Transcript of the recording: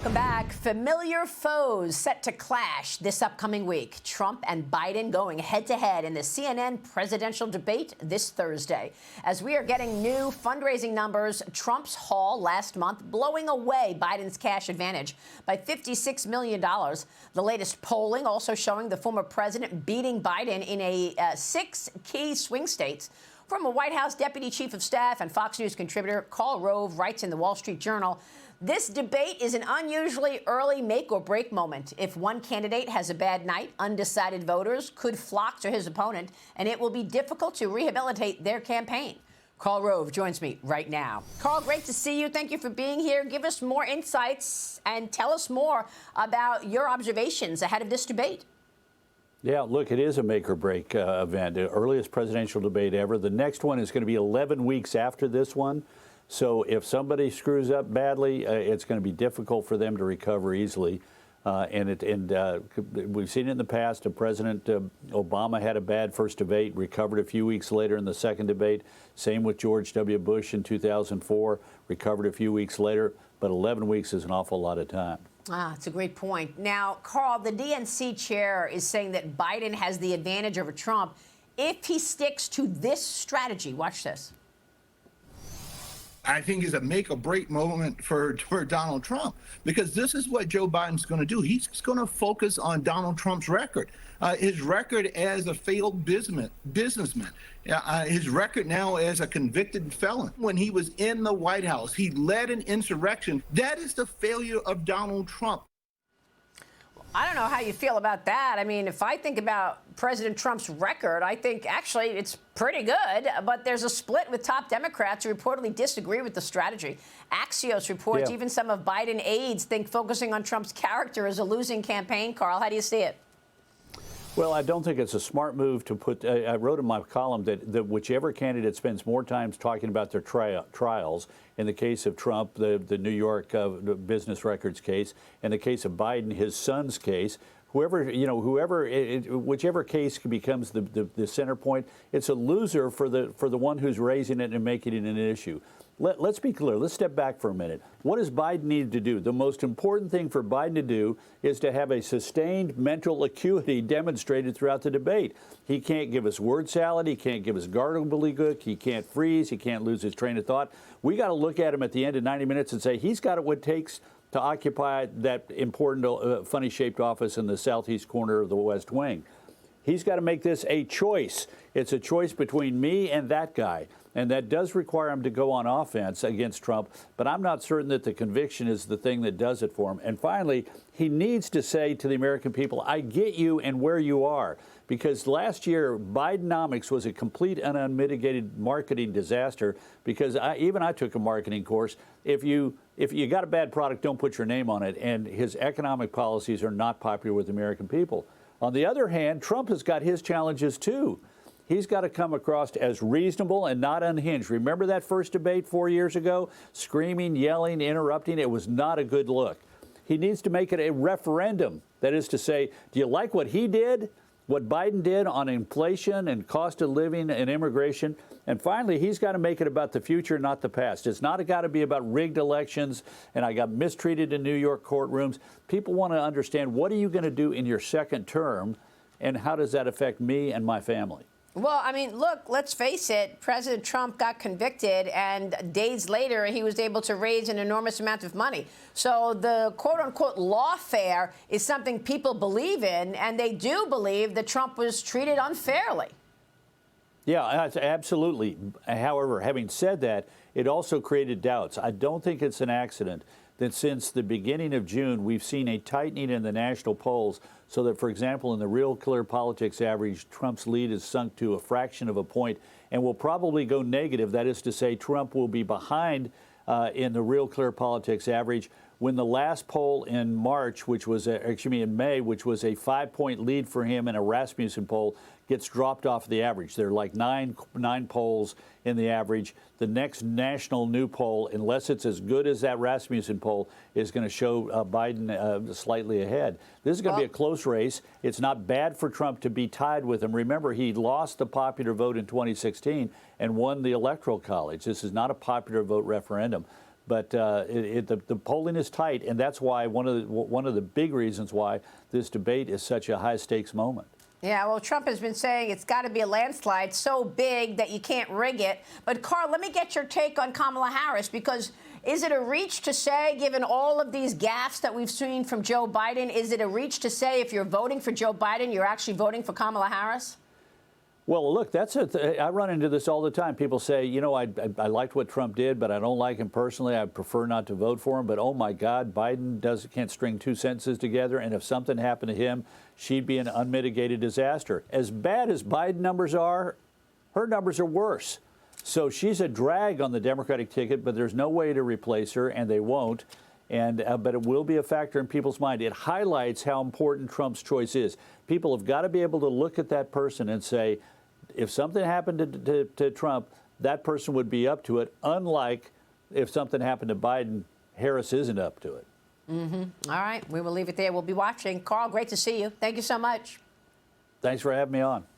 Welcome back. Familiar foes set to clash this upcoming week. Trump and Biden going head-to-head in the CNN presidential debate this Thursday. As we are getting new fundraising numbers, Trump's haul last month blowing away Biden's cash advantage by $56 million. The latest polling also showing the former president beating Biden in 6 key swing states. From a White House deputy chief of staff and Fox News contributor, Karl Rove writes in the Wall Street Journal, this debate is an unusually early make-or-break moment. If one candidate has a bad night, undecided voters could flock to his opponent, and it will be difficult to rehabilitate their campaign. Karl Rove joins me right now. Karl, great to see you. Thank you for being here. Give us more insights and tell us more about your observations ahead of this debate. Yeah, look, it is a make-or-break event, the earliest presidential debate ever. The next one is going to be 11 weeks after this one. So if somebody screws up badly, it's going to be difficult for them to recover easily. We've seen it in the past. President Obama had a bad first debate, recovered a few weeks later in the second debate. Same with George W. Bush in 2004, recovered a few weeks later. But 11 weeks is an awful lot of time. It's a great point. Now, Karl, the DNC chair is saying that Biden has the advantage over Trump if he sticks to this strategy. Watch this. I think is a make or break moment for Donald Trump, because this is what Joe Biden's going to do. He's going to focus on Donald Trump's record, his record as a failed businessman, his record now as a convicted felon. When he was in the White House, he led an insurrection. That is the failure of Donald Trump. I don't know how you feel about that. I mean, if I think about President Trump's record, I think actually it's pretty good. But there's a split with top Democrats who reportedly disagree with the strategy. Axios reports even some of Biden aides think focusing on Trump's character is a losing campaign. Karl, how do you see it? Well, I don't think it's a smart move to put. I wrote in my column that whichever candidate spends more time talking about their trials, in the case of Trump, the New York business records case, in the case of Biden, his son's case, whichever case becomes the center point, it's a loser for the one who's raising it and making it an issue. Let's be clear. Let's step back for a minute. What does Biden need to do? The most important thing for Biden to do is to have a sustained mental acuity demonstrated throughout the debate. He can't give us word salad. He can't give us gobbledygook. He can't freeze. He can't lose his train of thought. We got to look at him at the end of 90 minutes and say he's got what it takes to occupy that important, funny-shaped office in the southeast corner of the West Wing. He's got to make this a choice. It's a choice between me and that guy. And that does require him to go on offense against Trump. But I'm not certain that the conviction is the thing that does it for him. And finally, he needs to say to the American people, I get you and where you are. Because last year, Bidenomics was a complete and unmitigated marketing disaster. Because I took a marketing course. If you got a bad product, don't put your name on it. And his economic policies are not popular with the American people. On the other hand, Trump has got his challenges, too. He's got to come across as reasonable and not unhinged. Remember that first debate 4 years ago? Screaming, yelling, interrupting. It was not a good look. He needs to make it a referendum. That is to say, do you like what he did, what Biden did on inflation and cost of living and immigration? And finally, he's got to make it about the future, not the past. It's not got to be about rigged elections and I got mistreated in New York courtrooms. People want to understand, what are you going to do in your second term, and how does that affect me and my family? Well, I mean, look, let's face it. President Trump got convicted, and days later, he was able to raise an enormous amount of money. So the quote-unquote lawfare is something people believe in, and they do believe that Trump was treated unfairly. Yeah, absolutely. However, having said that, it also created doubts. I don't think it's an accident that since the beginning of June, we've seen a tightening in the national polls so that, for example, in the Real Clear Politics average, Trump's lead is sunk to a fraction of a point and will probably go negative. That is to say, Trump will be behind in the Real Clear Politics average when the last poll in March, which was, in May, which was a 5-point lead for him in a Rasmussen poll, gets dropped off the average. There are like nine polls in the average. The next national new poll, unless it's as good as that Rasmussen poll, is going to show Biden slightly ahead. This is going to be a close race. It's not bad for Trump to be tied with him. Remember, he lost the popular vote in 2016 and won the Electoral College. This is not a popular vote referendum. But the polling is tight, and that's why one of the big reasons why this debate is such a high-stakes moment. Yeah, well, Trump has been saying it's got to be a landslide so big that you can't rig it. But, Karl, let me get your take on Kamala Harris, because is it a reach to say, given all of these gaffes that we've seen from Joe Biden, is it a reach to say if you're voting for Joe Biden, you're actually voting for Kamala Harris? Well, look, I run into this all the time. People say, you know, I liked what Trump did, but I don't like him personally. I prefer not to vote for him. But, oh, my God, Biden can't string two sentences together. And if something happened to him, she'd be an unmitigated disaster. As bad as Biden numbers are, her numbers are worse. So she's a drag on the Democratic ticket, but there's no way to replace her, and they won't. But it will be a factor in people's mind. It highlights how important Trump's choice is. People have got to be able to look at that person and say, if something happened to Trump, that person would be up to it, unlike if something happened to Biden, Harris isn't up to it. All right. We will leave it there. We'll be watching. Karl, great to see you. Thank you so much. Thanks for having me on.